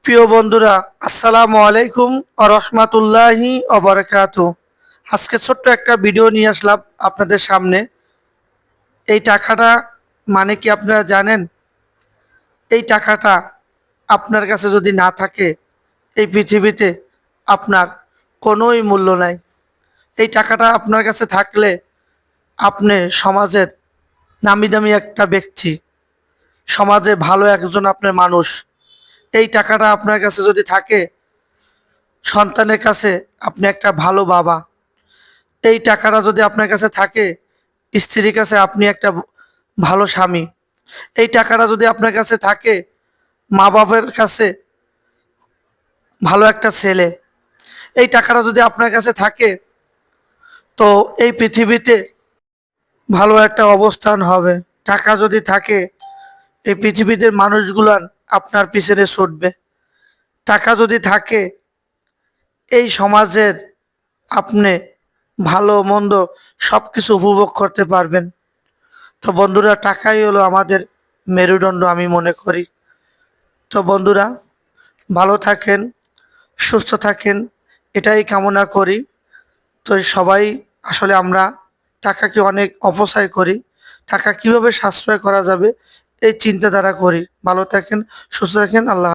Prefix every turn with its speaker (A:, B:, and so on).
A: প্রিয় বন্ধুরা, আসসালামু আলাইকুম ওয়া রাহমাতুল্লাহি ওয়া বারাকাতুহু। আজকে ছোট্ট একটা ভিডিও নিয়ে আসলাম আপনাদের সামনে। এই টাকাটা মানে কি আপনারা জানেন? এই টাকাটা আপনার কাছে যদি না থাকে, এই পৃথিবীতে আপনার কোনোই মূল্য নাই। এই টাকাটা আপনার কাছে থাকলে আপনি সমাজের নামি দামি একটা ব্যক্তি, সমাজে ভালো একজন আপনার মানুষ। এই টাকাটা আপনার কাছে যদি থাকে, সন্তানের কাছে আপনি একটা ভালো বাবা। এই টাকাটা যদি আপনার কাছে থাকে, স্ত্রীর কাছে আপনি একটা ভালো স্বামী। এই টাকাটা যদি আপনার কাছে থাকে, মা বাবার কাছে ভালো একটা ছেলে। এই টাকাটা যদি আপনার কাছে থাকে, তো এই পৃথিবীতে ভালো একটা অবস্থান হবে। টাকা যদি থাকে, এই পৃথিবীতে মানুষগুলান আপনার পিছনে ছুটবে। টাকা যদি থাকে, এই সমাজের আপনি ভালো মন্দ সব কিছু উপভোগ করতে পারবেন। তো বন্ধুরা, টাকাই হলো আমাদের মেরুদণ্ড আমি মনে করি। তো বন্ধুরা, ভালো থাকেন, সুস্থ থাকেন, এটাই কামনা করি। তো সবাই আসলে আমরা টাকাকে অনেক অপচয় করি। টাকা কিভাবে সাশ্রয় করা যাবে এই চিন্তাধারা করি। ভালো থাকেন, সুস্থ থাকেন, আল্লাহ।